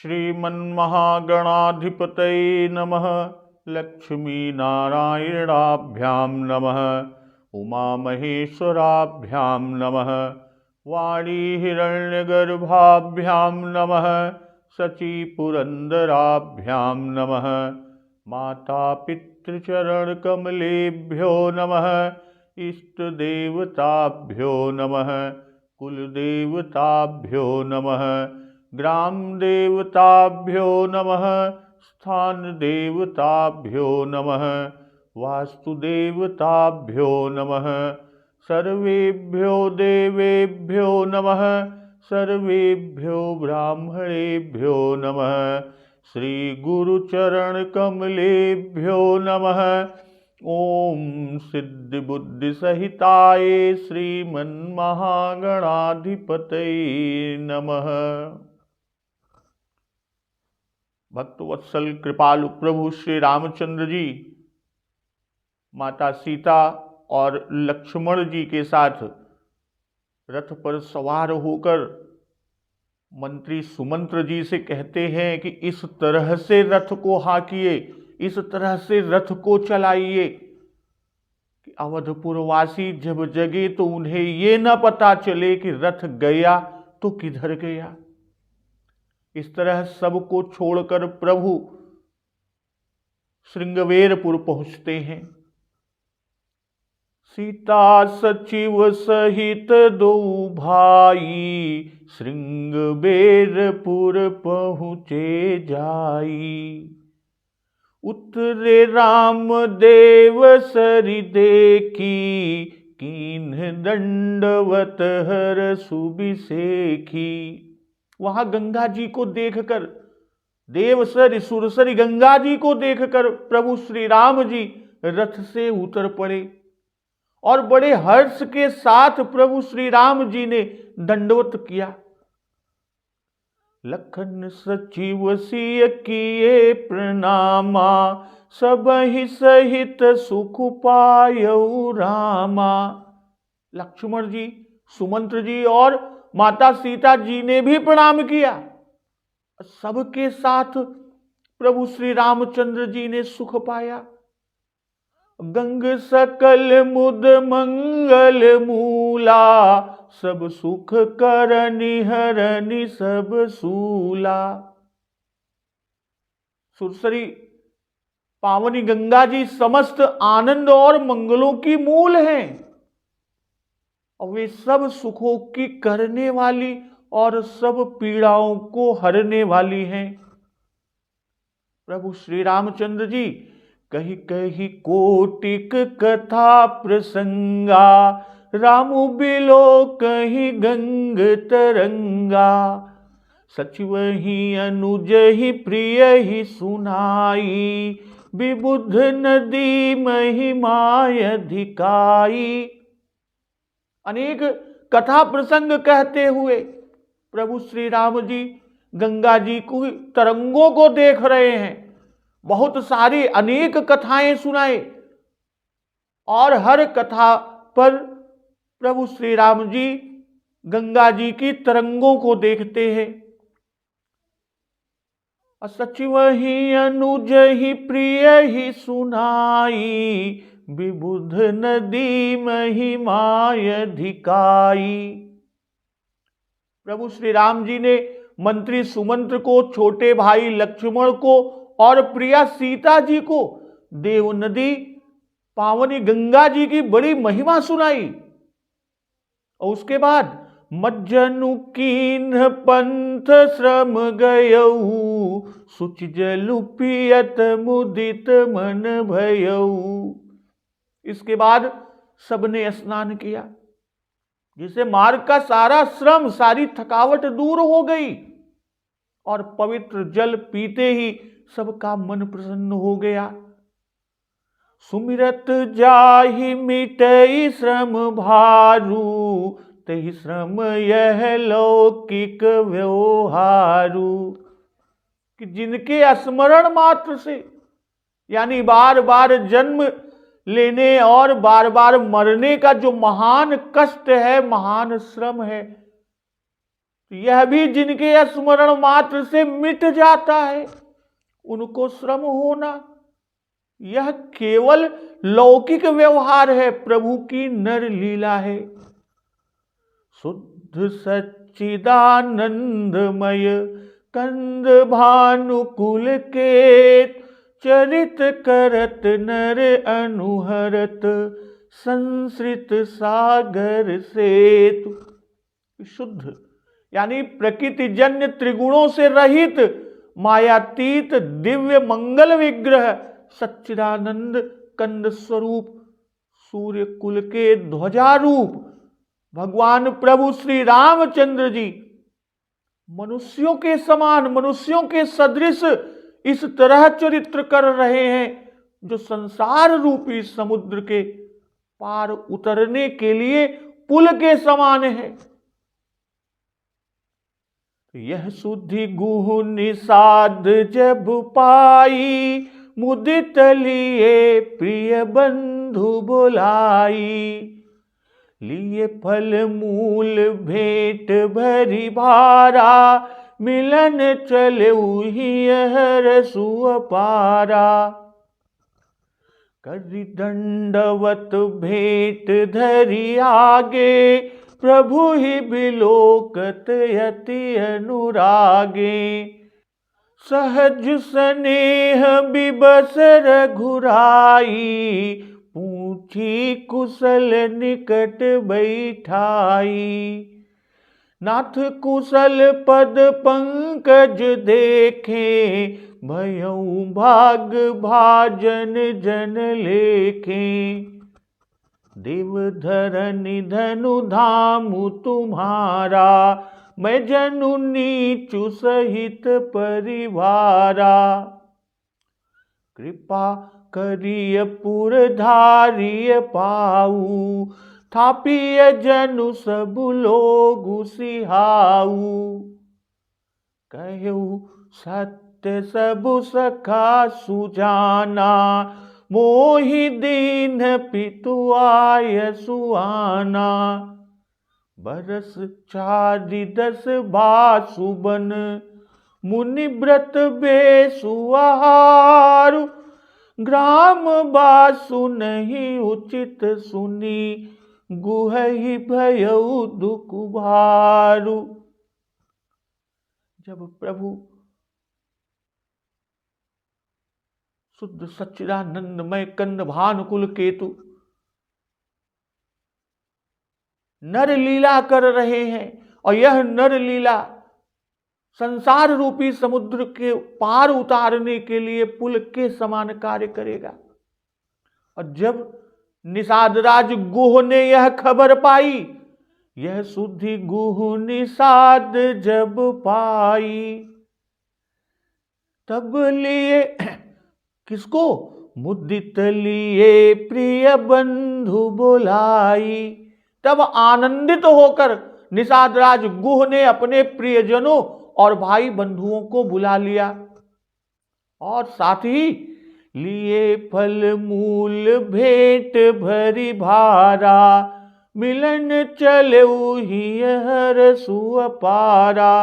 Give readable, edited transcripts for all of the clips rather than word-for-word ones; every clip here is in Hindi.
श्रीमन्महागणाधिपतये नमः। लक्ष्मीनारायणाभ्यां नमः। उमामहेश्वराभ्यां नमः। वाणीहिरण्यगर्भाभ्यां नमः। शचीपुरन्दराभ्यां नमः। मातापितृचरणकमलेभ्यो नमः। इष्टदेवताभ्यो नमः। कुलदेवताभ्यो नमः। ग्रामदेवताभ्यो नमः। स्थानदेवताभ्यो नमः। वास्तुदेवताभ्यो नमः। सर्वेभ्यो देवेभ्यो नमः। सर्वेभ्यो ब्राह्मणेभ्यो नमः। श्रीगुरुचरणकमलेभ्यो नमः। ओम सिद्धिबुद्धिसहिताय श्रीमन्महागणाधिपतये नमः। भक्तवत्सल कृपालु प्रभु श्री रामचंद्र जी माता सीता और लक्ष्मण जी के साथ रथ पर सवार होकर मंत्री सुमंत्र जी से कहते हैं कि इस तरह से रथ को हाँकिए, इस तरह से रथ को चलाइए कि अवधपुरवासी जब जगे तो उन्हें ये न पता चले कि रथ गया तो किधर गया। इस तरह सबको छोड़कर प्रभु श्रृंगवेरपुर पहुंचते हैं। सीता सचिव सहित दो भाई श्रृंगवेरपुर पहुँचे जाई। उतरे राम देव सरि देखी कीन्ह दंडवत हर सुबिसेखी। वहां गंगा जी को देखकर, देवसरि सुरसरि गंगा जी को देखकर प्रभु श्री राम जी रथ से उतर पड़े और बड़े हर्ष के साथ प्रभु श्री राम जी ने दंडवत किया। लखन सचिव सिय किए प्रणामा सबहि सहित सुख पायौ रामा। लक्ष्मण जी, सुमंत्र जी और माता सीता जी ने भी प्रणाम किया। सबके साथ प्रभु श्री रामचंद्र जी ने सुख पाया। गंग सकल मुद मंगल मूला सब सुख करनि हरनि सब सूला। सुरसरी पावनी गंगा जी समस्त आनंद और मंगलों की मूल हैं और वे सब सुखों की करने वाली और सब पीड़ाओं को हरने वाली हैं। प्रभु श्री रामचंद्र जी कही कही कोटिक कथा प्रसंगा रामु बिलो कही गंग तरंगा। सचिव ही अनुज ही प्रिय ही सुनाई विबुध नदी महिमाय अधिकाई। अनेक कथा प्रसंग कहते हुए प्रभु श्री राम जी गंगा जी को तरंगों को देख रहे हैं। बहुत सारी अनेक कथाएं सुनाए और हर कथा पर प्रभु श्री राम जी गंगा जी की तरंगों को देखते हैं। सचिव ही अनुज ही प्रिय ही सुनाई विबुध नदी महिमाय अधिकाई। प्रभु श्री राम जी ने मंत्री सुमंत्र को, छोटे भाई लक्ष्मण को और प्रिया सीता जी को देव नदी पावनी गंगा जी की बड़ी महिमा सुनाई। और उसके बाद मज्जनु कीन्ह पंथ श्रम गयऊ सुच जलु पियत मुदित मन भयऊ। इसके बाद सबने स्नान किया, जिसे मार्ग का सारा श्रम, सारी थकावट दूर हो गई और पवित्र जल पीते ही सबका मन प्रसन्न हो गया। सुमिरत जाहि मिटई श्रम भारू तहि श्रम यह लौकिक व्यवहारू। कि जिनके स्मरण मात्र से, यानी बार बार जन्म लेने और बार बार मरने का जो महान कष्ट है, महान श्रम है, यह भी जिनके स्मरण मात्र से मिट जाता है, उनको श्रम होना, यह केवल लौकिक व्यवहार है, प्रभु की नर लीला है। शुद्ध सच्चिदानंदमय कंद भानुकुल के चरित करत नर अनुहरत संसृत सागर सेतु। शुद्ध यानी प्रकृति जन्य त्रिगुणों से रहित मायातीत दिव्य मंगल विग्रह सच्चिदानंद कंद स्वरूप सूर्य कुल के ध्वजारूप भगवान प्रभु श्री रामचंद्र जी मनुष्यों के समान, मनुष्यों के सदृश इस तरह चरित्र कर रहे हैं जो संसार रूपी समुद्र के पार उतरने के लिए पुल के समान है। यह शुद्धि गुह निषाद जब पाई, मुदित लिए प्रिय बंधु बुलाई। लिए फल मूल भेंट भरी भारा, मिलन चले हरसु अपारा। करि दंडवत भेंट धरी आगे, प्रभु ही बिलोकत यति अनुरागे। सहज स्नेह बिबस रघुराई, पूछी कुशल निकट बैठाई। नाथ कुशल पद पंकज देखे, भयउ भाग भाजन जन लेखे। देव धरनि धनु धामु तुम्हारा, मैं जनु नीचु सहित परिवारा। कृपा करिय पुर धारिय पाऊ, थापिय जनु सब लोग सिहाऊ। कहु सत्य सब सखा सुजाना, मोहि दीन पितु आय सुआना। बरस 4 बासुबन, मुनि व्रत बेसु आहारु। ग्राम बासु नहीं उचित सुनी, गुहहि भयउ दुख भारु। जब प्रभु शुद्ध सच्चिदानंदमय कंद भानुकुल केतु नर लीला कर रहे हैं, और यह नर लीला संसार रूपी समुद्र के पार उतारने के लिए पुल के समान कार्य करेगा। और जब निषादराज गुह ने यह खबर पाई, यह शुद्धि गुह निषाद जब पाई, तब लिए किसको? मुदित लिए प्रिय बंधु बुलाई। तब आनंदित होकर निषादराज गुह ने अपने प्रियजनों और भाई बंधुओं को बुला लिया, और साथ ही लिए फल मूल भेंट भरी भारा। मिलन चलेउ हरसु अपारा।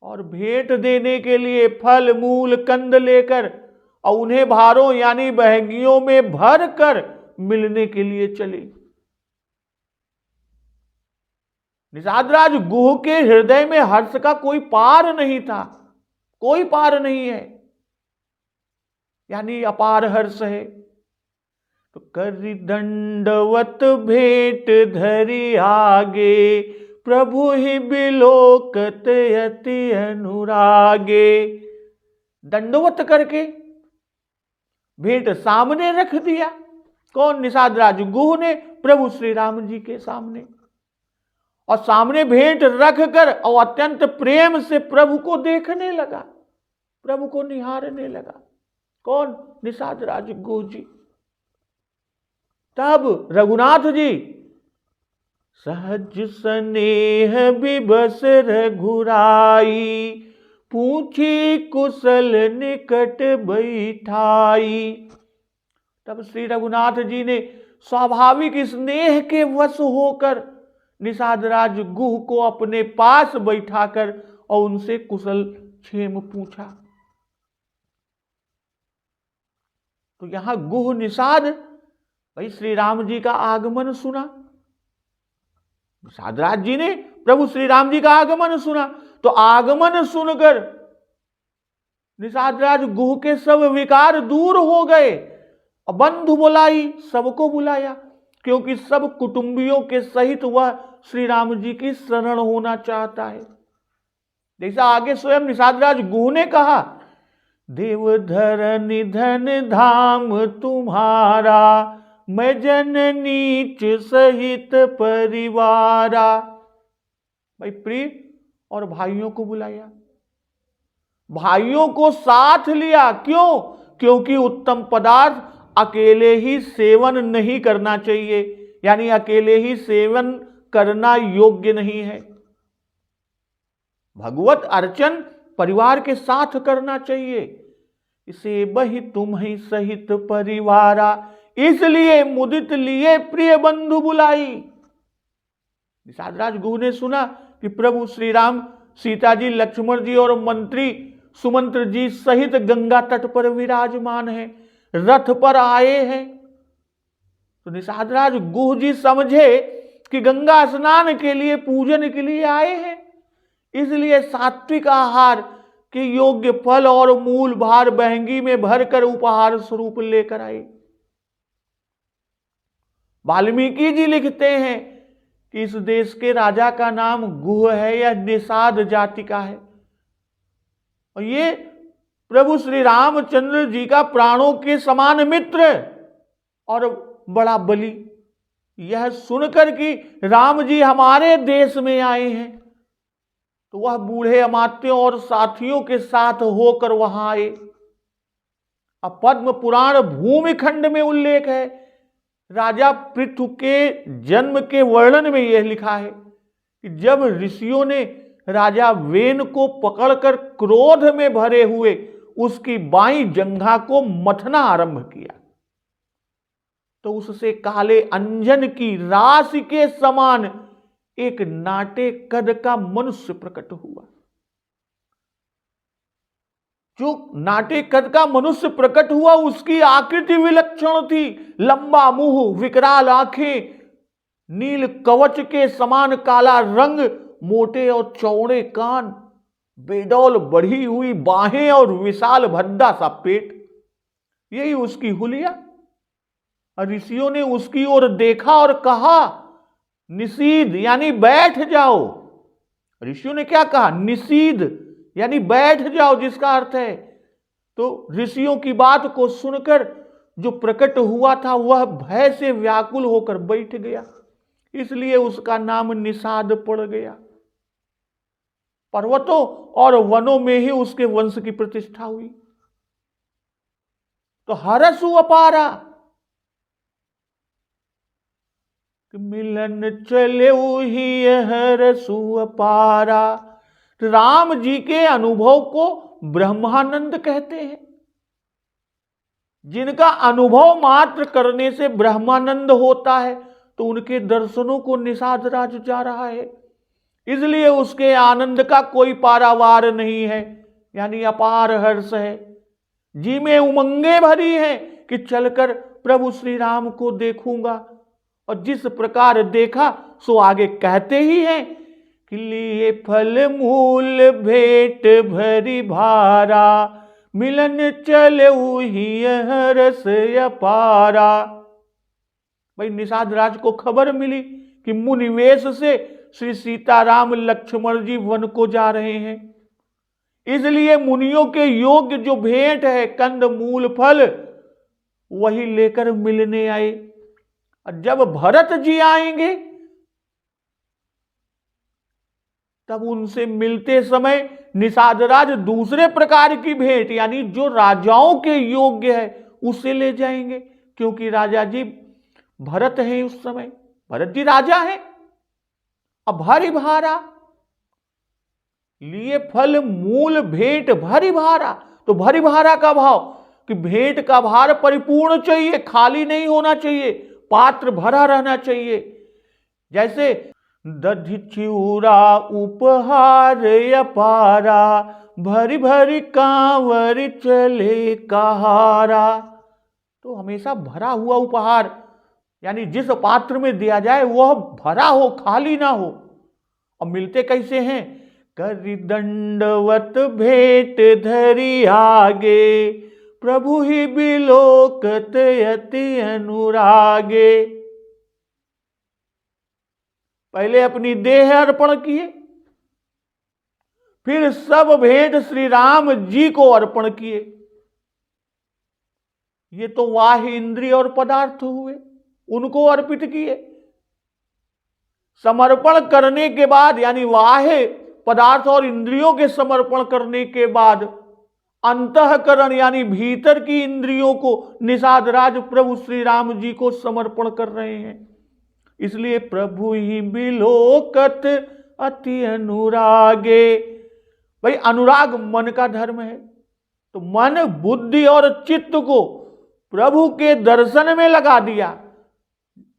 और भेंट देने के लिए फल मूल कंद लेकर और उन्हें भारों यानी बहंगियों में भर कर मिलने के लिए चले। निषादराज गुह के हृदय में हर्ष का कोई पार नहीं था, कोई पार नहीं है, यानी अपार हर्ष है। तो करि दंडवत भेंट धरी आगे, प्रभु ही बिलोकत यति अनुरागे। दंडवत करके भेंट सामने रख दिया। कौन? निषादराज गुह ने प्रभु श्री राम जी के सामने, और सामने भेंट रख कर और अत्यंत प्रेम से प्रभु को देखने लगा, प्रभु को निहारने लगा। कौन? निषादराज गुह जी। तब रघुनाथ जी सहज स्नेह बिबस रघुराई, पूछी कुशल निकट बैठाई। तब श्री रघुनाथ जी ने स्वाभाविक स्नेह के वश होकर निषाद राज गुह को अपने पास बैठाकर और उनसे कुशल क्षेम पूछा। तो यहां गुह निषाद भाई श्री राम जी का आगमन सुना, निषाद राज जी ने प्रभु श्री राम जी का आगमन सुना, तो आगमन सुनकर निषाद राज गुह के सब विकार दूर हो गए। बंधु बुलाई, सबको बुलाया, क्योंकि सब कुटुंबियों के सहित वह श्री राम जी की शरण होना चाहता है। जैसा आगे स्वयं निषाद राज गुह ने कहा, देवधर निधन धाम तुम्हारा, मैं जन नीच सहित परिवारा। भाई प्रिय और भाइयों को बुलाया, भाइयों को साथ लिया। क्यों? क्योंकि उत्तम पदार्थ अकेले ही सेवन नहीं करना चाहिए, यानी अकेले ही सेवन करना योग्य नहीं है। भगवत अर्चन परिवार के साथ करना चाहिए। इसे बही तुम ही सहित परिवारा, इसलिए मुदित लिए प्रिय बंधु बुलाई। निषाद राज गुह ने सुना कि प्रभु श्री राम सीता जी, लक्ष्मण जी और मंत्री सुमंत्र जी सहित गंगा तट पर विराजमान हैं, रथ पर आए हैं। तो निषाद राज गुह जी समझे कि गंगा स्नान के लिए, पूजन के लिए आए हैं, इसलिए सात्विक आहार के योग्य फल और मूल भार बहंगी में भरकर उपहार स्वरूप लेकर आए। वाल्मीकि जी लिखते हैं कि इस देश के राजा का नाम गुह है, या निषाद जाति का है, और ये प्रभु श्री रामचंद्र जी का प्राणों के समान मित्र और बड़ा बली। यह सुनकर कि राम जी हमारे देश में आए हैं, तो वह बूढ़े अमात्यों और साथियों के साथ होकर वहां आए। अब पद्म पुराण भूमिखंड में उल्लेख है, राजा पृथु के जन्म के वर्णन में यह लिखा है कि जब ऋषियों ने राजा वेन को पकड़कर क्रोध में भरे हुए उसकी बाईं जंघा को मथना आरंभ किया, तो उससे काले अंजन की राशि के समान एक नाटे कद का मनुष्य प्रकट हुआ। जो नाटे कद का मनुष्य प्रकट हुआ, उसकी आकृति विलक्षण थी। लंबा मुंह, विकराल आंखें, नील कवच के समान काला रंग, मोटे और चौड़े कान, बेडौल बढ़ी हुई बाहें और विशाल भद्दा सा पेट, यही उसकी हुलिया। ऋषियों ने उसकी ओर देखा और कहा, निषीद यानी बैठ जाओ। ऋषियों ने क्या कहा? निषीद यानी बैठ जाओ, जिसका अर्थ है, तो ऋषियों की बात को सुनकर जो प्रकट हुआ था वह भय से व्याकुल होकर बैठ गया, इसलिए उसका नाम निषाद पड़ गया। पर्वतों और वनों में ही उसके वंश की प्रतिष्ठा हुई। तो हरसु अपारा, मिलन चले ही हरसु अपारा। राम जी के अनुभव को ब्रह्मानंद कहते हैं। जिनका अनुभव मात्र करने से ब्रह्मानंद होता है, तो उनके दर्शनों को निषाद राज जा रहा है, इसलिए उसके आनंद का कोई पारावार नहीं है, यानी अपार हर्ष है। जी में उमंगे भरी हैं कि चलकर प्रभु श्री राम को देखूंगा, और जिस प्रकार देखा सो आगे कहते ही हैं कि लिए फल मूल भेंट भरी भारा, मिलन चले ही हरस अपारा। भाई निषाद राज को खबर मिली कि मुनिवेश से श्री सीताराम लक्ष्मण जी वन को जा रहे हैं, इसलिए मुनियों के योग्य जो भेंट है, कंद मूल फल, वही लेकर मिलने आए। और जब भरत जी आएंगे तब उनसे मिलते समय निषाद राज दूसरे प्रकार की भेंट, यानी जो राजाओं के योग्य है, उसे ले जाएंगे, क्योंकि राजा जी भरत हैं उस समय, भरत जी राजा हैं। अब भारी भारा लिए फल मूल भेंट भरी भारा, तो भरी भारा का भाव कि भेंट का भार परिपूर्ण चाहिए, खाली नहीं होना चाहिए, पात्र भरा रहना चाहिए। जैसे दधि चिऊरा उपहार अपारा, भरी भरी कांवर चले कहारा। तो हमेशा भरा हुआ उपहार, यानी जिस पात्र में दिया जाए वह भरा हो, खाली ना हो। अब मिलते कैसे हैं? करि दंडवत भेंट धरी आगे, प्रभु ही बिलोकत अति अनुरागे। पहले अपनी देह अर्पण किए, फिर सब भेंट श्री राम जी को अर्पण किए। ये तो वाह्य इंद्रिय और पदार्थ हुए, उनको अर्पित किए। समर्पण करने के बाद, यानी वाह्य पदार्थ और इंद्रियों के समर्पण करने के बाद अंतःकरण यानी भीतर की इंद्रियों को निषाद राज प्रभु श्री राम जी को समर्पण कर रहे हैं। इसलिए प्रभु ही बिलोकत अति अनुरागे। भाई अनुराग मन का धर्म है, तो मन, बुद्धि और चित्त को प्रभु के दर्शन में लगा दिया।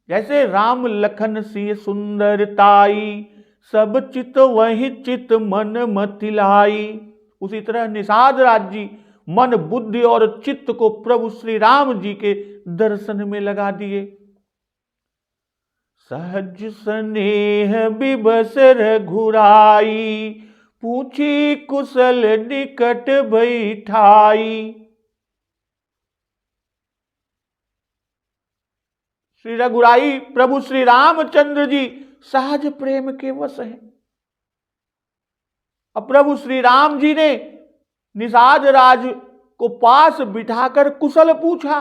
जैसे राम लखन सी सुंदरताई, सब चित वही चित मन मतिलाई। उसी तरह निषाद राज जी मन, बुद्धि और चित्त को प्रभु श्री राम जी के दर्शन में लगा दिए। सहज स्नेह बिबस रघुराई, पूछी कुशल निकट बैठाई। श्री रघुराई प्रभु श्री रामचंद्र जी सहज प्रेम के वश हैं। अब प्रभु श्री राम जी ने निषाद राज को पास बिठाकर कुशल पूछा।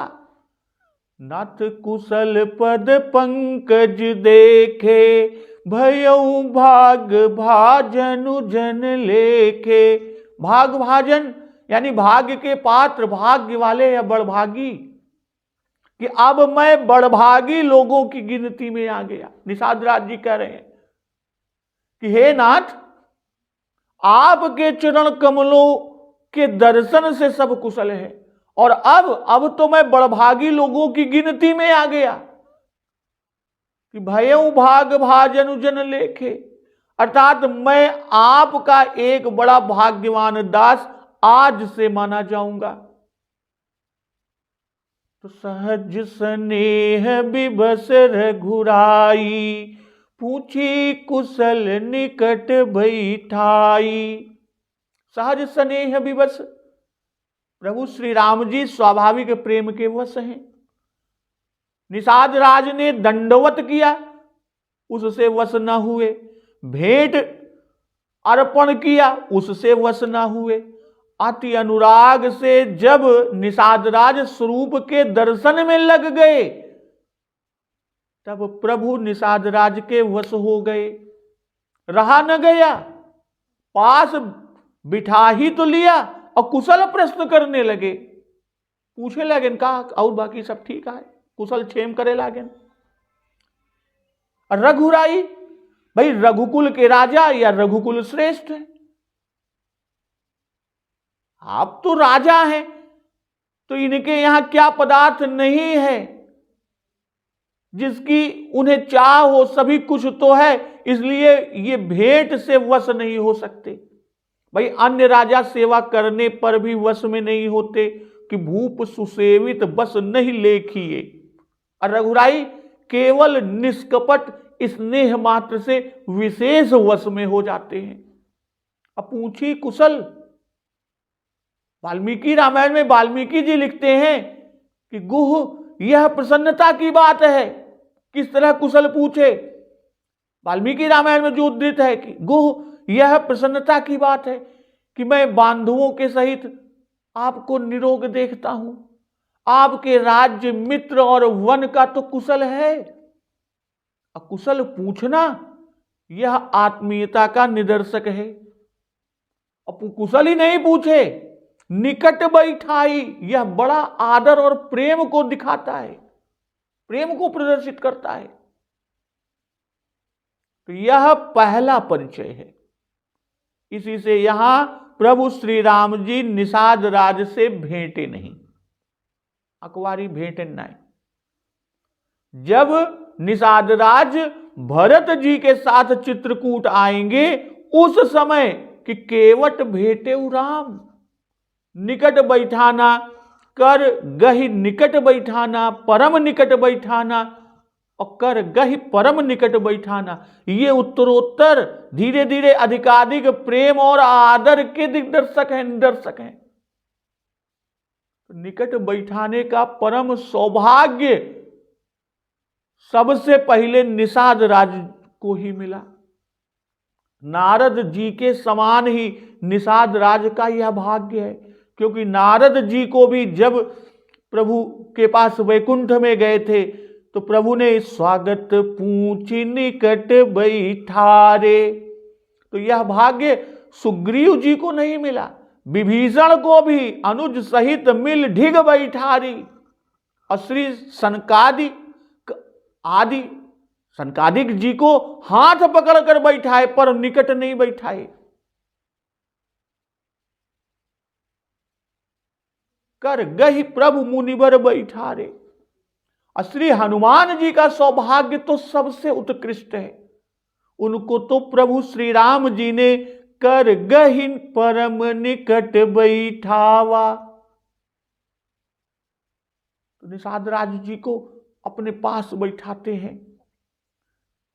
नाथ कुशल पद पंकज देखे, भयउ भाग भाजनु जन लेखे। भाग भाजन यानी भाग्य के पात्र, भाग्य वाले या बड़भागी, कि अब मैं बड़भागी लोगों की गिनती में आ गया। निषाद राज जी कह रहे हैं कि हे नाथ, आपके चरण कमलों के दर्शन से सब कुशल है, और अब तो मैं बड़भागी लोगों की गिनती में आ गया कि भयउ भाग भाजनु जन लेखे, अर्थात मैं आपका एक बड़ा भाग्यवान दास आज से माना जाऊंगा। तो सहज स्नेह बिबस रघुराई, पूछी कुशल निकट बैठाई। सहज स्नेह विवश, प्रभु श्री राम जी स्वाभाविक प्रेम के वश हैं। निषाद राज ने दंडवत किया, उससे वश न हुए। भेंट अर्पण किया, उससे वश न हुए। अति अनुराग से जब निषाद राज स्वरूप के दर्शन में लग गए, तब प्रभु निषाद राज के वश हो गए। रहा न गया, पास बिठा ही तो लिया और कुशल प्रश्न करने लगे। पूछे लगे कहा और बाकी सब ठीक है, कुशल क्षेम करे लागे। रघुराई, भाई रघुकुल के राजा या रघुकुल श्रेष्ठ है, आप तो राजा हैं, तो इनके यहां क्या पदार्थ नहीं है जिसकी उन्हें चाह हो? सभी कुछ तो है, इसलिए ये भेंट से वश नहीं हो सकते। भाई अन्य राजा सेवा करने पर भी वश में नहीं होते कि भूप सुसेवित बस नहीं लेखिए। और रघुराई केवल निष्कपट स्नेह मात्र से विशेष वश में हो जाते हैं। अब पूछी कुशल, वाल्मीकि रामायण में वाल्मीकि जी लिखते हैं कि गुह यह प्रसन्नता की बात है। किस तरह कुशल पूछे? वाल्मीकि रामायण में जो उद्धृत है कि गुह यह प्रसन्नता की बात है कि मैं बांधवों के सहित आपको निरोग देखता हूं। आपके राज्य, मित्र और वन का तो कुशल है। कुशल पूछना यह आत्मीयता का निदर्शक है। अब कुशल ही नहीं पूछे, निकट बैठाई, यह बड़ा आदर और प्रेम को दिखाता है, प्रेम को प्रदर्शित करता है। तो यह पहला परिचय है। इसी से यहां प्रभु श्री राम जी निषाद राज से भेंटे नहीं, अकवारी भेंटे नहीं। जब निषाद राज भरत जी के साथ चित्रकूट आएंगे उस समय कि केवट भेटे राम, निकट बैठाना, कर गहि निकट बैठाना, परम निकट बैठाना, और कर गहि परम निकट बैठाना, ये उत्तरोत्तर धीरे धीरे अधिकाधिक प्रेम और आदर के दिग्दर्शक हैं, निदर्शक हैं। निकट बैठाने का परम सौभाग्य सबसे पहले निषाद राज को ही मिला। नारद जी के समान ही निषाद राज का यह भाग्य है, क्योंकि नारद जी को भी जब प्रभु के पास वैकुंठ में गए थे तो प्रभु ने स्वागत पूछ निकट बैठारे, तो यह भाग्य सुग्रीव जी को नहीं मिला। विभीषण को भी अनुज सहित मिल ढिग बैठारी, और श्री सनकादिक जी को हाथ पकड़कर बैठाए पर निकट नहीं बैठाए। कर गहि प्रभु मुनिवर बैठारे। और श्री हनुमान जी का सौभाग्य तो सबसे उत्कृष्ट है, उनको तो प्रभु श्री राम जी ने कर गहि परम निकट बैठावा। तो निषाद राज जी को अपने पास बैठाते हैं,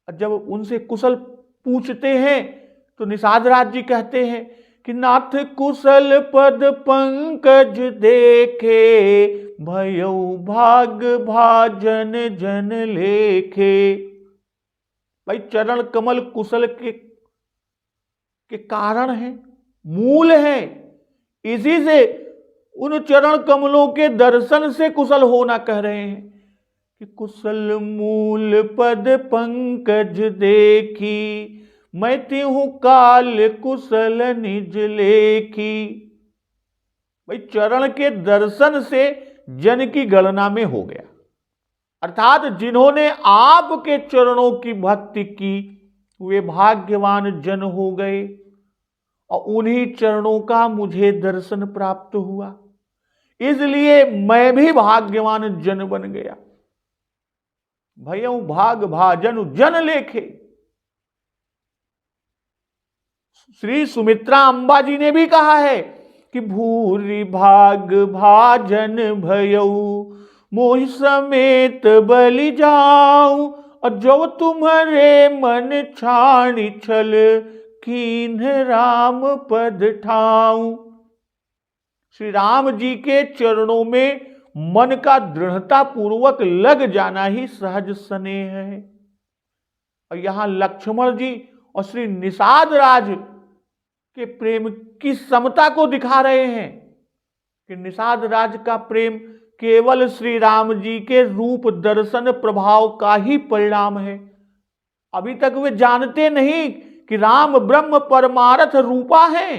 जब उनसे कुशल पूछते हैं तो निषाद राज जी कहते हैं कि नाथ कुशल पद पंकज देखे, भयउ भाग भाजन जन लेखे। भाई चरण कमल कुशल के कारण है, मूल है, इसी से उन चरण कमलों के दर्शन से कुशल होना कह रहे हैं कि कुशल मूल पद पंकज देखी, मैं तिहु काल कुशल निज लेखी। भाई चरण के दर्शन से जन की गणना में हो गया, अर्थात जिन्होंने आपके चरणों की भक्ति की वे भाग्यवान जन हो गए, और उन्हीं चरणों का मुझे दर्शन प्राप्त हुआ, इसलिए मैं भी भाग्यवान जन बन गया। भयउ भाग भाजन जन लेखे। श्री सुमित्रा अंबा जी ने भी कहा है कि भूरि भाग भाजन भयउ, मोहि समेत बलि जाऊं, और जो तुम्हारे मन छाणी छल, कीन्ह राम पद ठाऊं। श्री राम जी के चरणों में मन का दृढ़ता पूर्वक लग जाना ही सहज स्नेह है। और यहां लक्ष्मण जी और श्री निषाद राज के प्रेम की समता को दिखा रहे हैं कि निषाद राज का प्रेम केवल श्री राम जी के रूप दर्शन प्रभाव का ही परिणाम है। अभी तक वे जानते नहीं कि राम ब्रह्म परमार्थ रूपा है।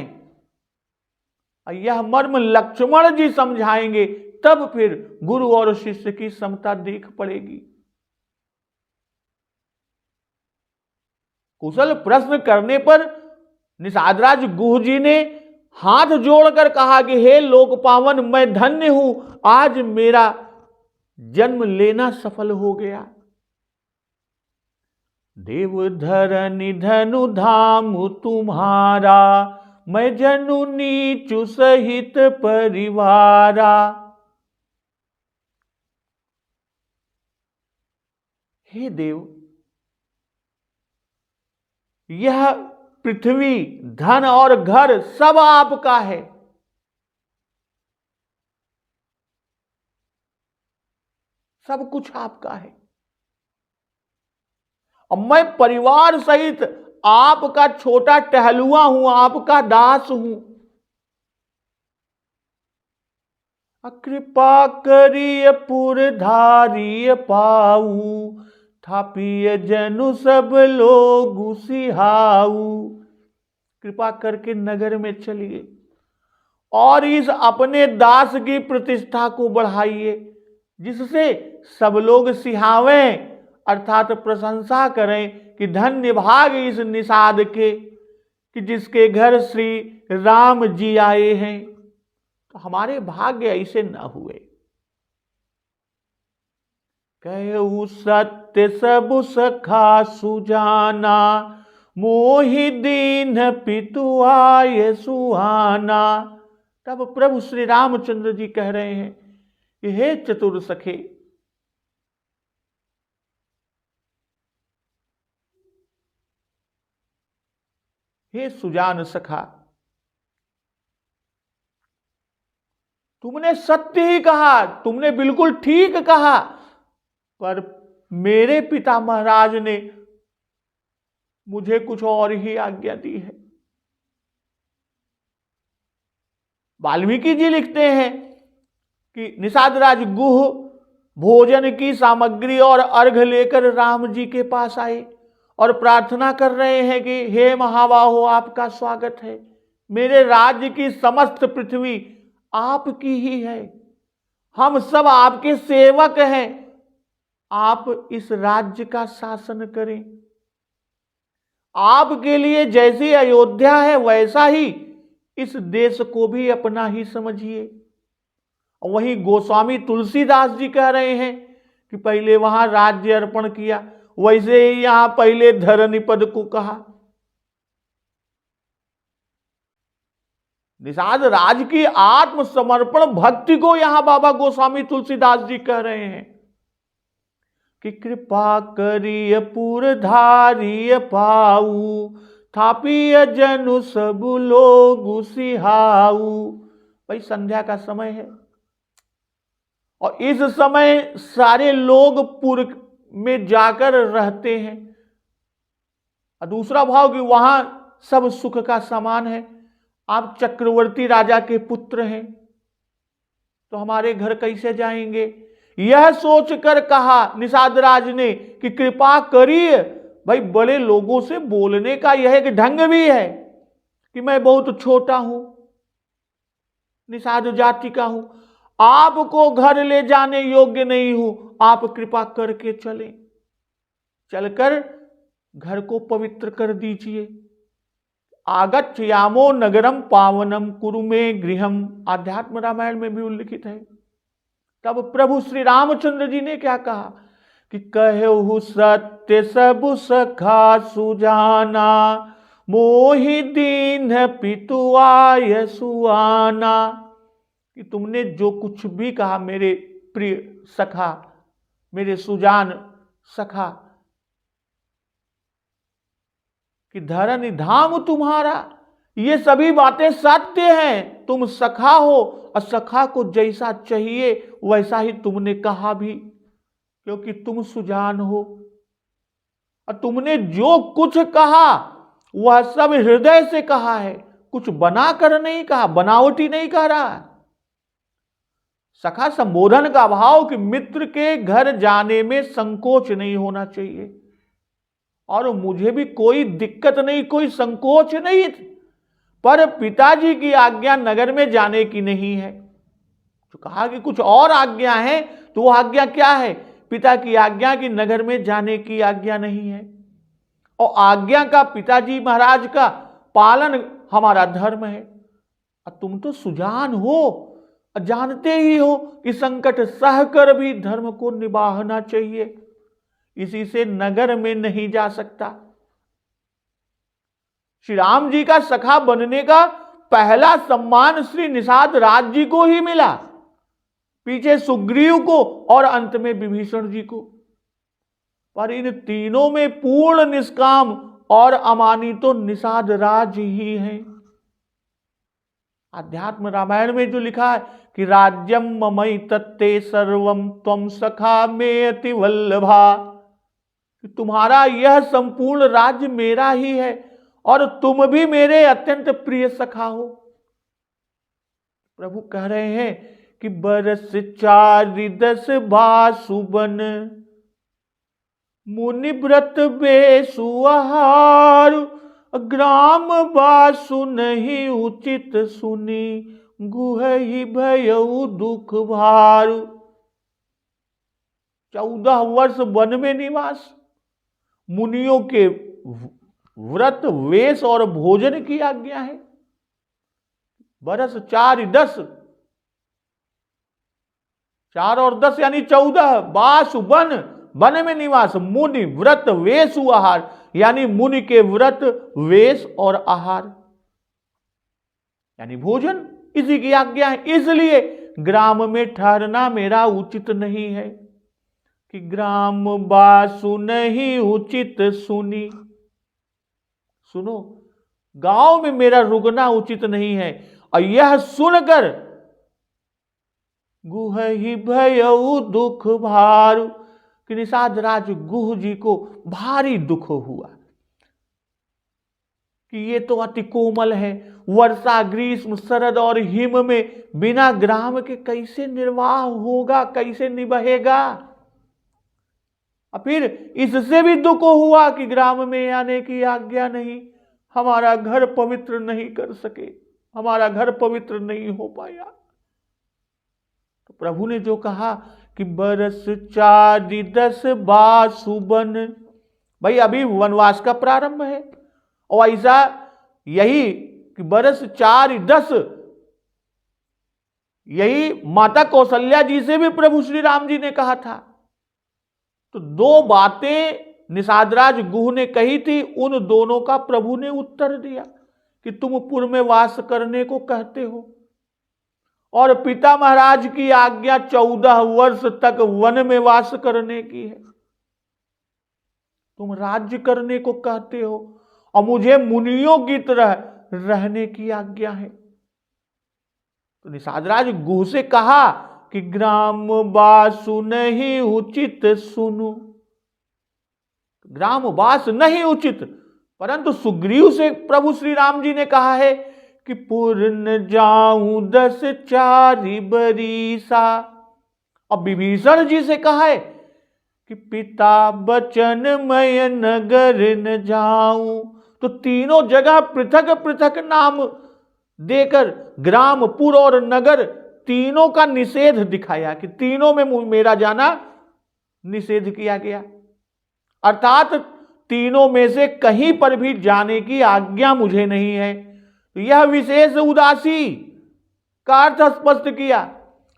यह मर्म लक्ष्मण जी समझाएंगे, तब फिर गुरु और शिष्य की समता देख पड़ेगी। कुशल प्रश्न करने पर निषादराज गुह जी ने हाथ जोड़कर कहा कि हे लोक पावन, मैं धन्य हूं, आज मेरा जन्म लेना सफल हो गया। देवधर निधनु धाम तुम्हारा, मैं जनु नीचु सहित परिवारा। हे देव, यह पृथ्वी, धन और घर सब आपका है। सब कुछ आपका है, और मैं परिवार सहित आपका छोटा टहलुआ हूं, आपका दास हूं। कृपा करिय पुरधारिय पाऊ, थापिय जनु सब लोग सिहाऊ। कृपा करके नगर में चलिए और इस अपने दास की प्रतिष्ठा को बढ़ाइए, जिससे सब लोग सिहावें, अर्थात प्रशंसा करें कि धन्य भाग इस निषाद के कि जिसके घर श्री राम जी आए हैं। तो हमारे भाग्य ऐसे न हुए। कहु सत्य सब सखा सुजाना, मोहि दीन पितु आय सुहाना। तब प्रभु श्री रामचंद्र जी कह रहे हैं कि हे चतुर सखे, हे सुजान सखा, तुमने सत्य ही कहा, तुमने बिल्कुल ठीक कहा, पर मेरे पिता महाराज ने मुझे कुछ और ही आज्ञा दी है। वाल्मीकि जी लिखते हैं कि निषाद राज गुह भोजन की सामग्री और अर्घ लेकर राम जी के पास आए और प्रार्थना कर रहे हैं कि हे महाबाहो, आपका स्वागत है, मेरे राज्य की समस्त पृथ्वी आपकी ही है, हम सब आपके सेवक हैं, आप इस राज्य का शासन करें। आपके लिए जैसी अयोध्या है वैसा ही इस देश को भी अपना ही समझिए। और वहीं गोस्वामी तुलसीदास जी कह रहे हैं कि पहले वहां राज्य अर्पण किया, वैसे ही यहां पहले धरनीपद को कहा। निषाद राज की आत्मसमर्पण भक्ति को यहां बाबा गोस्वामी तुलसीदास जी कह रहे हैं कि कृपा करिय पुरधारिय पाऊ, थापिय जनु सब लोग सिहाऊ। भाई संध्या का समय है और इस समय सारे लोग पुर में जाकर रहते हैं। और दूसरा भाव कि वहां सब सुख का सामान है। आप चक्रवर्ती राजा के पुत्र हैं तो हमारे घर कैसे जाएंगे, यह सोचकर कहा निषाद राज ने कि कृपा करिए। भाई बड़े लोगों से बोलने का यह एक ढंग भी है कि मैं बहुत छोटा हूं, निषाद जाति का हूं, आपको घर ले जाने योग्य नहीं हूं, आप कृपा करके चलें, चलकर घर को पवित्र कर दीजिए। आगच्छयामो नगरम पावनम कुरु मे गृहम, आध्यात्म रामायण में भी उल्लिखित है। तब प्रभु श्री रामचंद्र जी ने क्या कहा कि कहु सत्य सब सखा सुजाना, मोहि दीन पितु आय सुहाना। कि तुमने जो कुछ भी कहा मेरे प्रिय सखा, मेरे सुजान सखा, कि धरनी धाम तुम्हारा, ये सभी बातें सत्य हैं। तुम सखा हो और सखा को जैसा चाहिए वैसा ही तुमने कहा भी, क्योंकि तुम सुजान हो। और तुमने जो कुछ कहा वह सब हृदय से कहा है, कुछ बनाकर नहीं कहा, बनावटी नहीं कह रहा है। सखा संबोधन का भाव कि मित्र के घर जाने में संकोच नहीं होना चाहिए, और मुझे भी कोई दिक्कत नहीं, कोई संकोच नहीं, पर पिताजी की आज्ञा नगर में जाने की नहीं है। तो कहा कि कुछ और आज्ञा है, तो वो आज्ञा क्या है? पिता की आज्ञा कि नगर में जाने की आज्ञा नहीं है, और आज्ञा का पिताजी महाराज का पालन हमारा धर्म है। और तुम तो सुजान हो, जानते ही हो कि संकट सहकर भी धर्म को निभाना चाहिए, इसी से नगर में नहीं जा सकता। श्री राम जी का सखा बनने का पहला सम्मान श्री निषाद राज जी को ही मिला, पीछे सुग्रीव को और अंत में विभीषण जी को। पर इन तीनों में पूर्ण निष्काम और अमानी तो निषाद राज ही हैं। अध्यात्म रामायण में जो लिखा है कि राज्यम ममई तत्ते सर्वम त्वम सखा में अति वल्लभा, तुम्हारा यह संपूर्ण राज्य मेरा ही है और तुम भी मेरे अत्यंत प्रिय सखा हो। प्रभु कह रहे हैं कि बरस 410 बासुबन, मुनि व्रत बेसुआहार, ग्राम बासु नहीं उचित सुनी, गुहहि भयउ दुख भार। 14 वर्ष वन में निवास, मुनियों के व्रत वेश और भोजन की आज्ञा है। बरस 410 4 और 10 यानी 14। बास वन, वन में निवास। मुनि व्रत वेश आहार, यानी मुनि के व्रत वेश और आहार यानी भोजन इसी की आज्ञा है। इसलिए ग्राम में ठहरना मेरा उचित नहीं है कि ग्राम बासु नहीं उचित सुनी। सुनो, गांव में मेरा रुकना उचित नहीं है। और यह सुनकर गुह ही भयउ दुख भारू, कि निषाद राज गुह जी को भारी दुख हुआ कि ये तो अति कोमल है। वर्षा, ग्रीष्म, शरद और हिम में बिना ग्राम के कैसे निर्वाह होगा, कैसे निभेगा। और फिर इससे भी दुख हुआ कि ग्राम में आने की आज्ञा नहीं, हमारा घर पवित्र नहीं कर सके, हमारा घर पवित्र नहीं हो पाया। तो प्रभु ने जो कहा कि बरस 4-10 बासुबन, भाई अभी वनवास का प्रारंभ है। और ऐसा यही कि बरस 4-10, यही माता कौशल्या जी से भी प्रभु श्री राम जी ने कहा था। तो 2 बातें निषादराज गुह ने कही थी, उन दोनों का प्रभु ने उत्तर दिया कि तुम पुर में वास करने को कहते हो और पिता महाराज की आज्ञा 14 वर्ष तक वन में वास करने की है। तुम राज्य करने को कहते हो और मुझे मुनियों की तरह रहने की आज्ञा है। तो निषादराज गुह से कहा कि ग्राम बासु नहीं उचित सुनु, ग्राम वास नहीं उचित। परंतु सुग्रीव से प्रभु श्री राम जी ने कहा है कि पूर्ण जाऊं 10 चारि बरीसा। और विभीषण जी से कहा है कि पिता बचन मय नगर न जाऊं। तो तीनों जगह पृथक पृथक नाम देकर ग्राम, पुर और नगर तीनों का निषेध दिखाया कि तीनों में मेरा जाना निषेध किया गया। अर्थात तीनों में से कहीं पर भी जाने की आज्ञा मुझे नहीं है। तो यह विशेष उदासी का अर्थ स्पष्ट किया।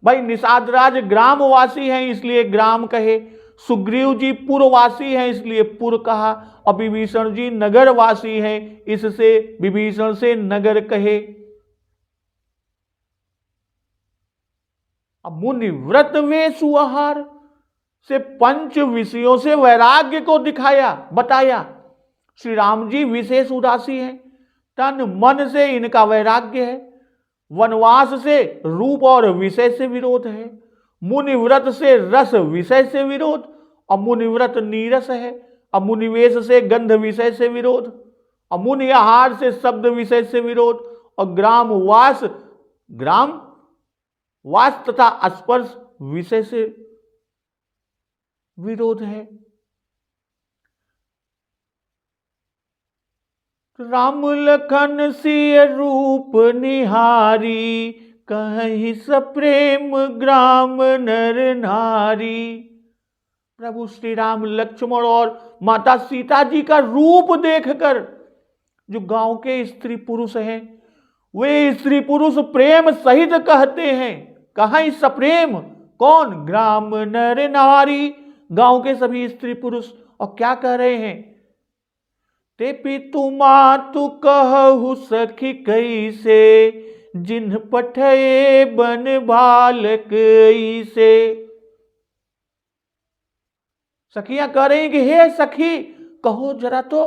भाई निषादराज ग्रामवासी हैं इसलिए ग्राम कहे, सुग्रीव जी पुरवासी हैं इसलिए पुर कहा, और विभीषण जी नगरवासी हैं इससे विभीषण से नगर कहे। अब मुनि व्रत वेश आहार से 5 विषयों से वैराग्य को दिखाया, बताया। श्री राम जी विशेष उदासी हैं, तन मन से इनका वैराग्य है। वनवास से रूप और विषय से विरोध है। मुनि व्रत से रस विषय से विरोध, और मुनि व्रत नीरस है। और मुनिवेश से गंध विषय से विरोध, और मुनि आहार से शब्द विषय से विरोध, और ग्राम वास तथा स्पर्श विषय से विरोध है। राम लखन सिय रूप निहारी, कहीं सप्रेम ग्राम नर नारी। प्रभु श्री राम लक्ष्मण और माता सीता जी का रूप देखकर जो गांव के स्त्री पुरुष हैं वे स्त्री पुरुष प्रेम सहित कहते हैं, कहाँ सप्रेम, कौन, ग्राम नर नारी, गांव के सभी स्त्री पुरुष। और क्या कह रहे हैं, ते पितु मातु कहु सखी कैसे, जिन्ह पठये बन बालक से। सखियां कह रही कि हे सखी कहो जरा तो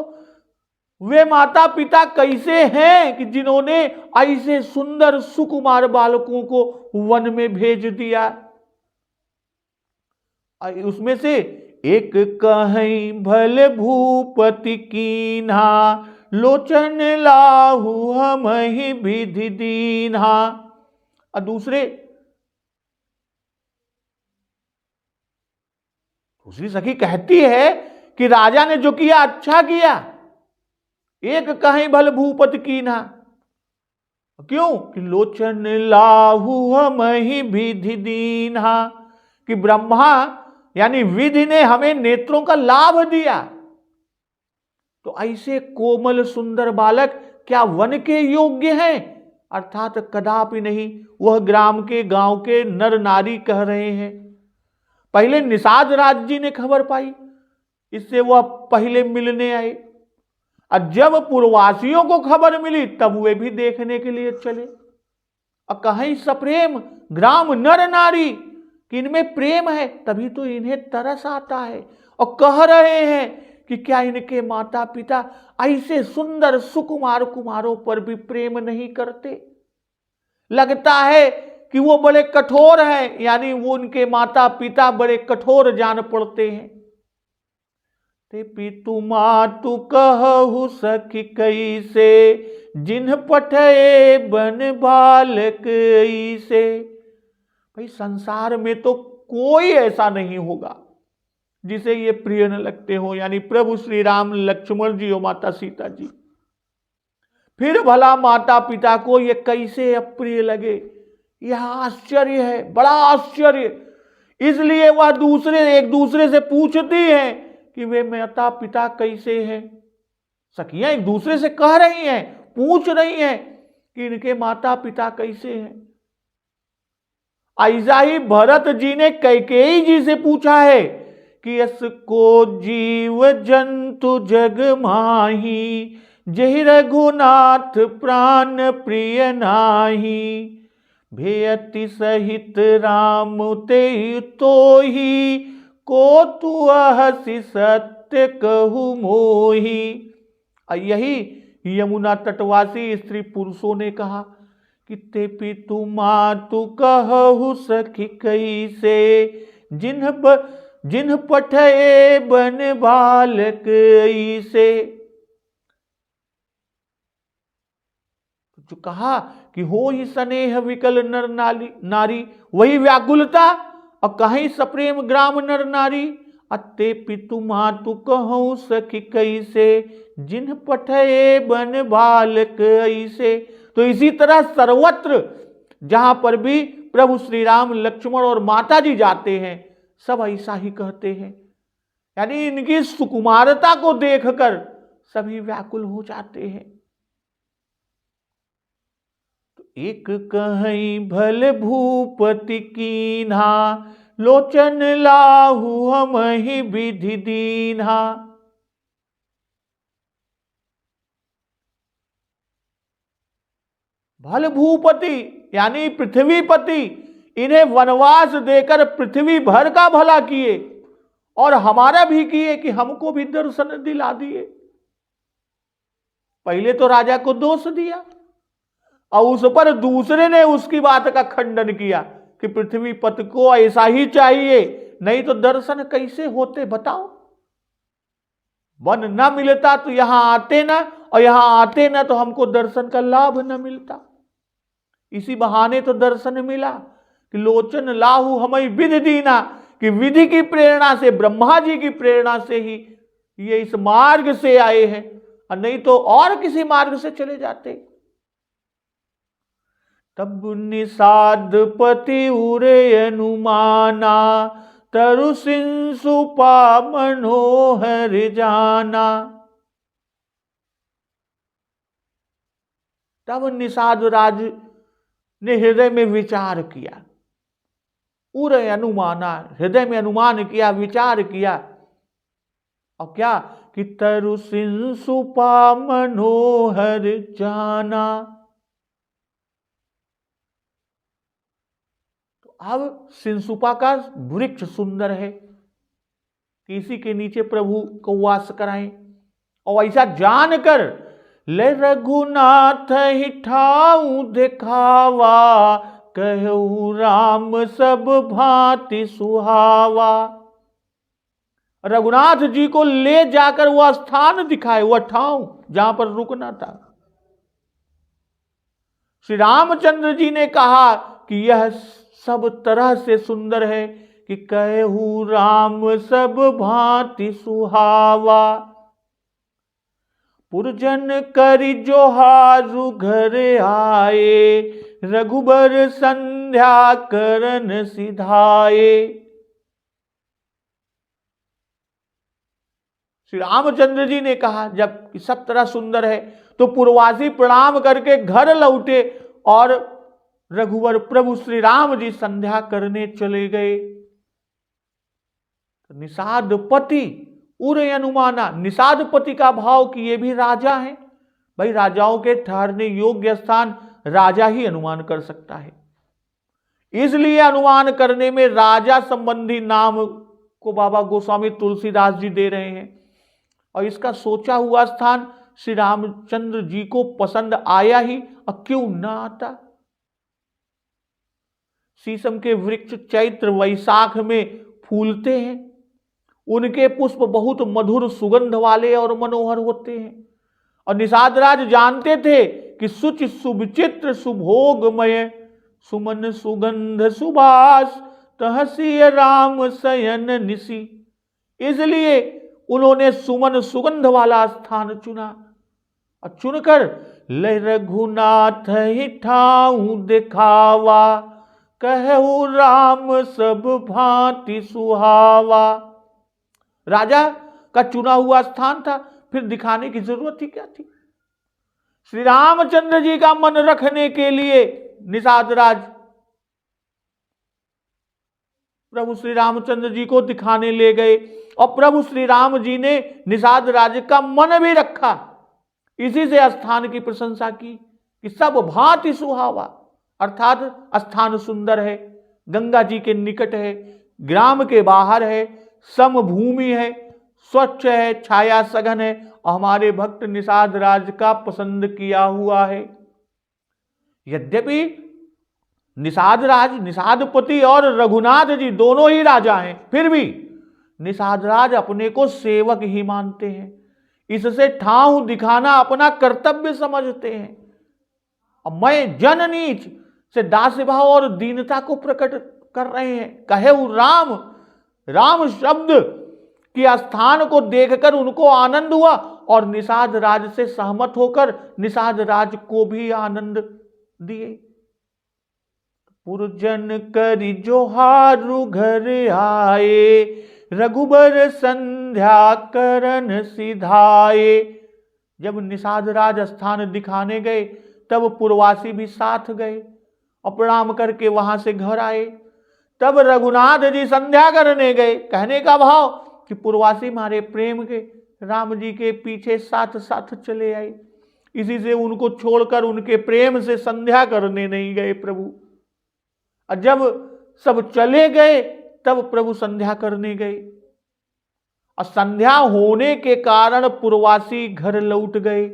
वे माता पिता कैसे हैं कि जिन्होंने ऐसे सुंदर सुकुमार बालकों को वन में भेज दिया। उसमें से एक कहीं भले भूपति कीन्हा, लोचन लाहू हम ही विधि दीन्हा। और दूसरी सखी कहती है कि राजा ने जो किया अच्छा किया। एक कहीं भल भूपति कीन्हा, क्यों कि लोचन लाहू हम ही विधि दीन्हा, कि ब्रह्मा यानी विधि ने हमें नेत्रों का लाभ दिया। तो ऐसे कोमल सुंदर बालक क्या वन के योग्य हैं? अर्थात कदापि नहीं। वह ग्राम के गांव के नर नारी कह रहे हैं। पहले निषाद राज जी ने खबर पाई, इससे वह पहले मिलने आए, और जब पूर्ववासियों को खबर मिली तब वे भी देखने के लिए चले। और कहीं सप्रेम ग्राम नर नारी कि इनमें प्रेम है, तभी तो इन्हें तरस आता है, और कह रहे हैं कि क्या इनके माता पिता ऐसे सुंदर सुकुमार कुमारों पर भी प्रेम नहीं करते। लगता है कि वो बड़े कठोर हैं, यानी वो उनके माता पिता बड़े कठोर जान पड़ते हैं। ते पितु मातु कहु सखी कैसे, जिन्ह पठे बन बालक ऐसे। भाई संसार में तो कोई ऐसा नहीं होगा जिसे ये प्रिय न लगते हो, यानी प्रभु श्री राम, लक्ष्मण जी और माता सीता जी। फिर भला माता पिता को ये कैसे अप्रिय लगे, यह आश्चर्य है, बड़ा आश्चर्य। इसलिए वह एक दूसरे से पूछती हैं कि वे माता पिता कैसे हैं। सखियां एक दूसरे से कह रही हैं, पूछ रही हैं कि इनके माता पिता कैसे हैं। ऐसा ही भरत जी ने कैकेयी जी से पूछा है कि इसको जीव जंतु जग माही, जहि रघुनाथ प्राण प्रिय नाही। भेयति सहित राम ते तो ही, को तू हसी सत्य कहु मोही। यही यमुना तटवासी स्त्री पुरुषों ने कहा कि ते पितु मातु कहु सखी कैसे, जिन्ह पठे बन बालक ऐसे। जो कहा कि हो ही स्नेह विकल नर नारी, वही व्याकुलता, और कहीं सप्रेम ग्राम नर नारी। अते पितु मातु कहु सखी कैसे, जिन्ह पठे बन बालक ऐसे। तो इसी तरह सर्वत्र जहां पर भी प्रभु श्री राम, लक्ष्मण और माता जी जाते हैं, सब ऐसा ही कहते हैं, यानी इनकी सुकुमारता को देखकर सभी व्याकुल हो जाते हैं। तो एक कहीं भल भूपति कीन्हा, लोचन लाहु हमहि विधि दीन्हा। भल भूपति यानी पृथ्वीपति, इन्हें वनवास देकर पृथ्वी भर का भला किए, और हमारा भी किए कि हमको भी दर्शन दिला दिए। पहले तो राजा को दोष दिया, और उस पर दूसरे ने उसकी बात का खंडन किया कि पृथ्वीपति को ऐसा ही चाहिए, नहीं तो दर्शन कैसे होते बताओ। वन न मिलता तो यहां आते ना, और यहां आते ना तो हमको दर्शन का लाभ न मिलता। इसी बहाने तो दर्शन मिला कि लोचन लाहु हमें विधि दीना, कि विधि की प्रेरणा से, ब्रह्मा जी की प्रेरणा से ही ये इस मार्ग से आए हैं, और नहीं तो और किसी मार्ग से चले जाते। तब निषाद पति उरे अनुमाना, तरु सिंसुपा मनोहर जाना। तब निषाद राज ने हृदय में विचार किया, उरे अनुमाना, हृदय में अनुमान किया, विचार किया, और क्या कि तरु सिंसुपा मनोहर जाना। तो अब सिंसुपा का वृक्ष सुंदर है कि इसी के नीचे प्रभु को वास कराएं, और ऐसा जानकर ले रघुनाथ ही ठाऊ दिखावा, कहु राम सब भांति सुहावा। रघुनाथ जी को ले जाकर वह स्थान दिखाए, वह ठाव जहां पर रुकना था। श्री रामचंद्र जी ने कहा कि यह सब तरह से सुंदर है कि कहु राम सब भांति सुहावा। पुरजन करि जोहारु घर आए, रघुबर संध्या करन सिधाए। श्री रामचंद्र जी ने कहा जब सब तरह सुंदर है, तो पूर्ववासी प्रणाम करके घर लौटे, और रघुवर प्रभु श्री राम जी संध्या करने चले गए। निषादपति उरे अनुमाना, निषादपति का भाव कि ये भी राजा हैं। भाई राजाओं के ठहरने योग्य स्थान राजा ही अनुमान कर सकता है, इसलिए अनुमान करने में राजा संबंधी नाम को बाबा गोस्वामी तुलसीदास जी दे रहे हैं। और इसका सोचा हुआ स्थान श्री रामचंद्र जी को पसंद आया ही, और क्यों ना आता। शीशम के वृक्ष चैत्र वैशाख में फूलते हैं, उनके पुष्प बहुत मधुर सुगंध वाले और मनोहर होते हैं। और निषादराज जानते थे कि सुचि सुविचित्र सुभोगमय सुमन सुगंध सुबास तहसीय राम शयन निसी, इसलिए उन्होंने सुमन सुगंध वाला स्थान चुना। और चुनकर ले रघुनाथ ही ठाऊ दिखावा, कहू राम सब भांति सुहावा। राजा का चुना हुआ स्थान था, फिर दिखाने की जरूरत ही क्या थी। श्री रामचंद्र जी का मन रखने के लिए निषादराज प्रभु श्री रामचंद्र जी को दिखाने ले गए, और प्रभु श्री राम जी ने निषादराज का मन भी रखा। इसी से स्थान की प्रशंसा की कि सब भांति सुहावा, अर्थात स्थान सुंदर है, गंगा जी के निकट है, ग्राम के बाहर है, समभूमि है, स्वच्छ है, छाया सघन है, और हमारे भक्त निषादराज का पसंद किया हुआ है। यद्यपि निषादराज, निषादपति और रघुनाथ जी दोनों ही राजा हैं, फिर भी निषादराज अपने को सेवक ही मानते हैं। इससे ठाव दिखाना अपना कर्तव्य समझते हैं। और मैं जन नीच से दास्य भाव और दीनता को प्रकट कर रहे हैं। कहे राम, राम शब्द की स्थान को देखकर उनको आनंद हुआ, और निषादराज से सहमत होकर निषादराज को भी आनंद दिए। पुरजन करि जोहारु घर आए, रघुबर संध्या करन सिधाए। जब निषादराज स्थान दिखाने गए तब पुरवासी भी साथ गए और प्रणाम करके वहां से घर आए। तब रघुनाथ जी संध्या करने गए। कहने का भाव कि पुरवासी मारे प्रेम के राम जी के पीछे साथ साथ चले आए। इसी से उनको छोड़कर उनके प्रेम से संध्या करने नहीं गए प्रभु। और जब सब चले गए तब प्रभु संध्या करने गए, और संध्या होने के कारण पुरवासी घर लौट गए,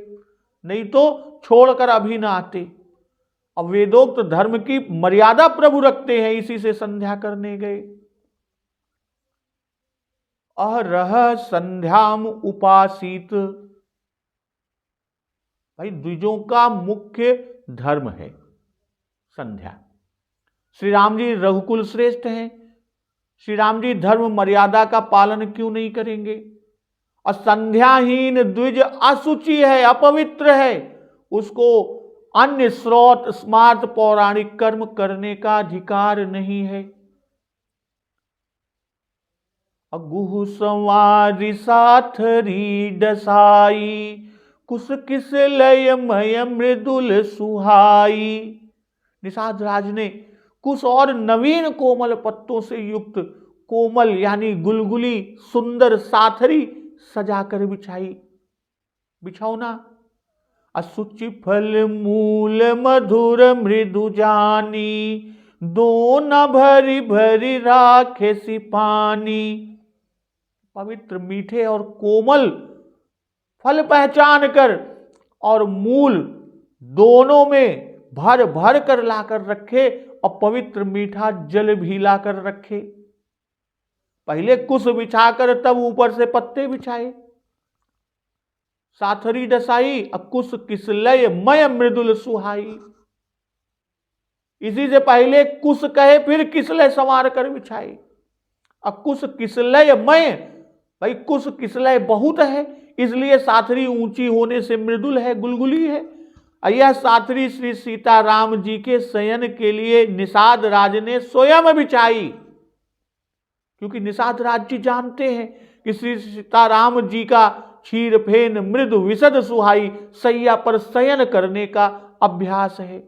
नहीं तो छोड़कर अभी ना आते। अब वेदोक्त धर्म की मर्यादा प्रभु रखते हैं, इसी से संध्या करने गए। अरह संध्याम उपासित, भाई द्विजों का मुख्य धर्म है संध्या। श्री राम जी रघुकुल श्रेष्ठ हैं, श्री राम जी धर्म मर्यादा का पालन क्यों नहीं करेंगे। और संध्याहीन द्विज असुचि है, अपवित्र है, उसको अन्य स्रोत स्मार्त पौराणिक कर्म करने का अधिकार नहीं है। अगुह संवारी साथरी डसाई, कुस किस लय मय मृदुल सुहाई। निषादराज ने कुछ और नवीन कोमल पत्तों से युक्त कोमल यानी गुलगुली सुंदर साथरी सजाकर बिछाई। बिछौना असुचि फल मूल मधुर मृदु जानी, दोना भरी भरी राखे सी पानी। पवित्र मीठे और कोमल फल पहचान कर और मूल दोनों में भर भर कर लाकर रखे, और पवित्र मीठा जल भी लाकर रखे। पहले कुश बिछाकर तब ऊपर से पत्ते बिछाए। साथरी डसाई अकुश किसलय मय मृदुल सुहाई। इसी से पहले कुश कहे फिर किसलय संवार कर बिछाए। अकुश किसलय मय, भाई कुश किसलय बहुत है, इसलिए साथरी ऊंची होने से मृदुल है, गुलगुली है। यह साथरी श्री सीताराम जी के शयन के लिए निषादराज ने स्वयं बिछाई, क्योंकि निषादराज जी जानते हैं कि श्री सीताराम जी का क्षीर फेन मृदु विशद सुहाई सैया पर शयन करने का अभ्यास है।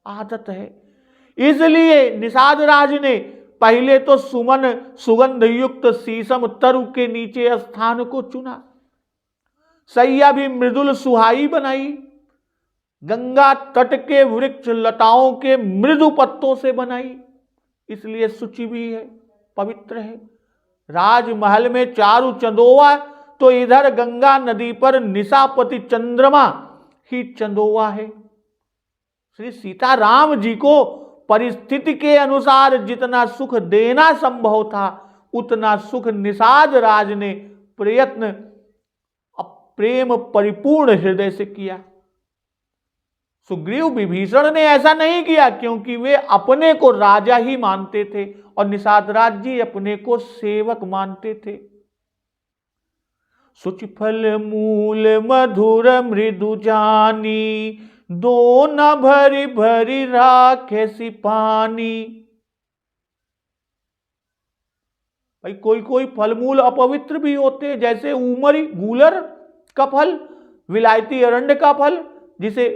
आदत है। इसलिए निषाद राज ने पहले तो सुगंध युक्त शीशम तरु के नीचे स्थान को चुना, सैया भी मृदुल सुहाई बनाई, गंगा तट के वृक्ष लताओं के मृदु पत्तों से बनाई, इसलिए शुचि भी है, पवित्र है। राजमहल में चारु चंदोवा, तो इधर गंगा नदी पर निशापति चंद्रमा ही चंदोवा है। श्री सीताराम जी को परिस्थिति के अनुसार जितना सुख देना संभव था, उतना सुख निषाद राज ने प्रयत्न प्रेम परिपूर्ण हृदय से किया। सुग्रीव विभीषण ने ऐसा नहीं किया, क्योंकि वे अपने को राजा ही मानते थे और निषाद राज जी अपने को सेवक मानते थे। सुचिफल मूल मधुर मृदु जानी, दो न भरी भरी राखे सी पानी। भाई कोई कोई फल मूल अपवित्र भी होते हैं, जैसे उमरी गूलर का फल, विलायती अरंड का फल, जिसे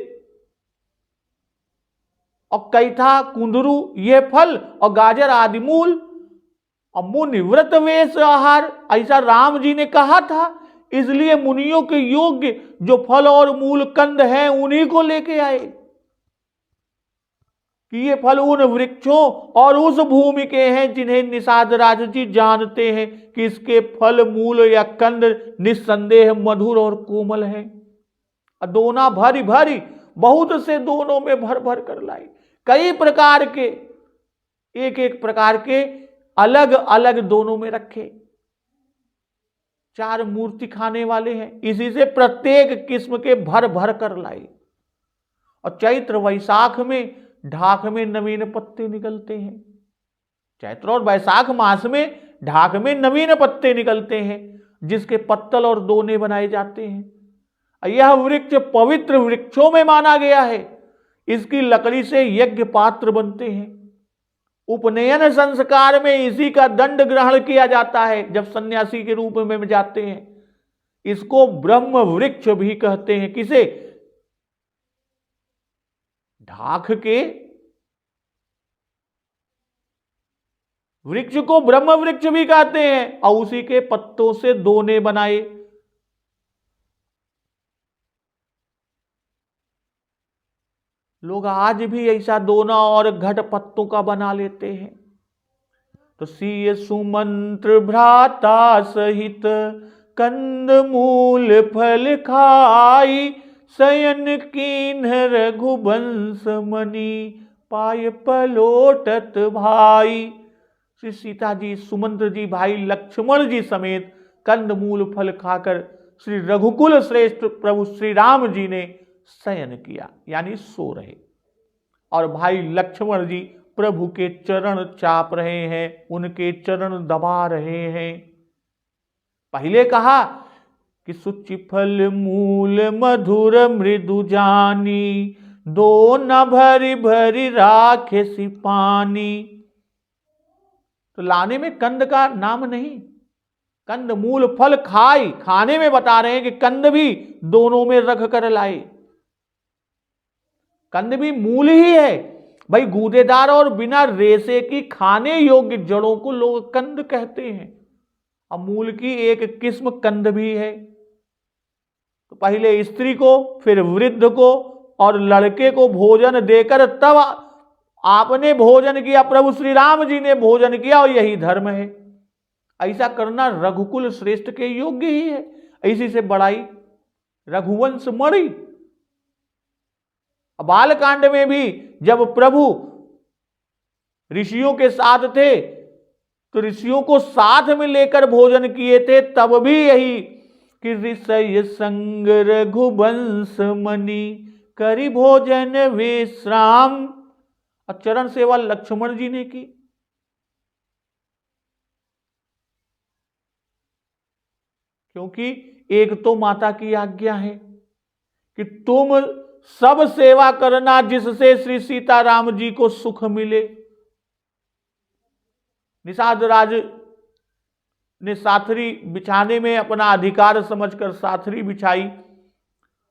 और कैथा कुंदरू ये फल, और गाजर आदि मूल, और मुनि व्रत वेश आहार, ऐसा राम जी ने कहा था। इसलिए मुनियों के योग्य जो फल और मूल कंद हैं, उन्हीं को लेके आए कि ये फल उन वृक्षों और उस भूमि के हैं जिन्हें निषाद राज जी जानते हैं कि इसके फल मूल या कंद निस्संदेह मधुर और कोमल हैं। दोना भरी भरी, बहुत से दोनों में भर भर कर लाई, कई प्रकार के, एक एक प्रकार के अलग अलग दोनों में रखे। 4 मूर्ति खाने वाले हैं, इसी से प्रत्येक किस्म के भर भर कर लाई। और चैत्र वैशाख में ढाक में नवीन पत्ते निकलते हैं। चैत्र और वैशाख मास में ढाक में नवीन पत्ते निकलते हैं, जिसके पत्तल और दोने बनाए जाते हैं। यह वृक्ष पवित्र वृक्षों में माना गया है। इसकी लकड़ी से यज्ञ पात्र बनते हैं। उपनयन संस्कार में इसी का दंड ग्रहण किया जाता है जब सन्यासी के रूप में जाते हैं। इसको ब्रह्म वृक्ष भी कहते हैं। किसे? ढाक के वृक्ष को ब्रह्म वृक्ष भी कहते हैं, और उसी के पत्तों से दोने बनाए। लोग आज भी ऐसा दोना और घट पत्तों का बना लेते हैं। तो सीय सुमंत्र भ्राता सहित कंद मूल फल खाई, शयन कीन्ह रघुवंश मणि पाय पलोटत भाई। श्री सीता जी, सुमंत्र जी, भाई लक्ष्मण जी समेत कंद मूल फल खाकर श्री रघुकुल श्रेष्ठ प्रभु श्री राम जी ने शयन किया, यानी सो रहे, और भाई लक्ष्मण जी प्रभु के चरण चाप रहे हैं, उनके चरण दबा रहे हैं। पहले कहा कि सुचि फल मूल मधुर मृदु जानी, दो न भरी भरी राखे सी पानी। तो लाने में कंद का नाम नहीं, कंद मूल फल खाई, खाने में बता रहे हैं कि कंद भी दोनों में रख कर लाए। कंद भी मूल ही है भाई, गूदेदार और बिना रेशे की खाने योग्य जड़ों को लोग कंद कहते हैं। अब मूल की एक किस्म कंद भी है। तो पहले स्त्री को, फिर वृद्ध को और लड़के को भोजन देकर तब आपने भोजन किया, प्रभु श्री राम जी ने भोजन किया, और यही धर्म है। ऐसा करना रघुकुल श्रेष्ठ के योग्य ही है। इसी से बड़ाई रघुवंश मणि। बालकांड में भी जब प्रभु ऋषियों के साथ थे तो ऋषियों को साथ में लेकर भोजन किए थे, तब भी यही कि ऋषय संग रघुवंश मणि करी भोजन विश्राम। और चरण सेवा लक्ष्मण जी ने की। क्योंकि एक तो माता की आज्ञा है कि तुम सब सेवा करना जिससे श्री सीताराम जी को सुख मिले। निषाद राज ने साथरी बिछाने में अपना अधिकार समझकर साथरी बिछाई,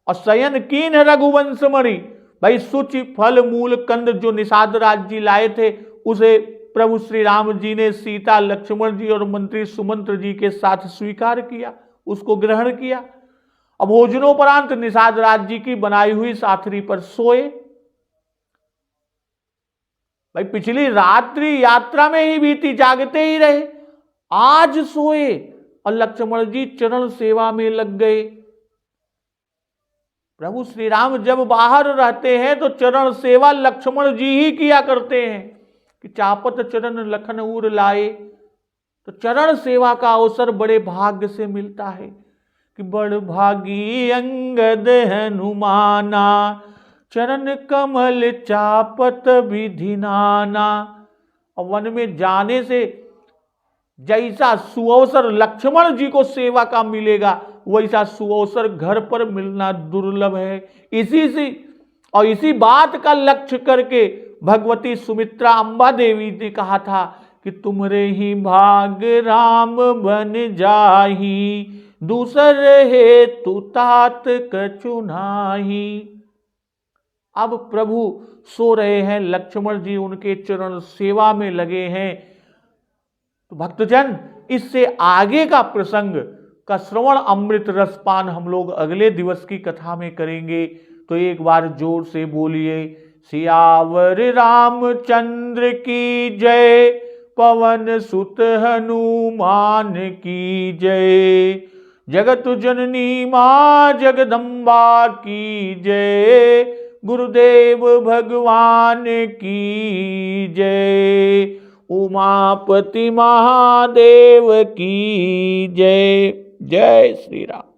और शयन कीन्ह रघुवंश मणि, भाई शुचि फल मूल कंद जो निषाद राज जी लाए थे उसे प्रभु श्री राम जी ने सीता लक्ष्मण जी और मंत्री सुमंत्र जी के साथ स्वीकार किया, उसको ग्रहण किया। अब भोजनोपरांत निषाद राज जी की बनाई हुई साथरी पर सोए। भाई पिछली रात्रि यात्रा में ही बीती, जागते ही रहे, आज सोए और लक्ष्मण जी चरण सेवा में लग गए। प्रभु श्री राम जब बाहर रहते हैं तो चरण सेवा लक्ष्मण जी ही किया करते हैं कि चापत चरण लखन उर लाए। तो चरण सेवा का अवसर बड़े भाग्य से मिलता है कि बड़ भागी अंगद हनुमाना, चरण कमल चापत विधिनाना। और वन में जाने से जैसा सुअवसर लक्ष्मण जी को सेवा का मिलेगा वैसा सुअवसर घर पर मिलना दुर्लभ है। इसी बात का लक्ष्य करके भगवती सुमित्रा अम्बा देवी ने कहा था कि तुम्हारे ही भाग राम बन जाही, दूसर हेतु तात कछु नाही। अब प्रभु सो रहे हैं, लक्ष्मण जी उनके चरण सेवा में लगे हैं। तो भक्तजन इससे आगे का प्रसंग का श्रवण अमृत रसपान हम लोग अगले दिवस की कथा में करेंगे। तो एक बार जोर से बोलिए सियावर रामचंद्र की जय, पवन सुत हनुमान की जय, जगत जननी मां जगदम्बा की जय, गुरुदेव भगवान की जय, उमापति महादेव की जय। जय श्री राम।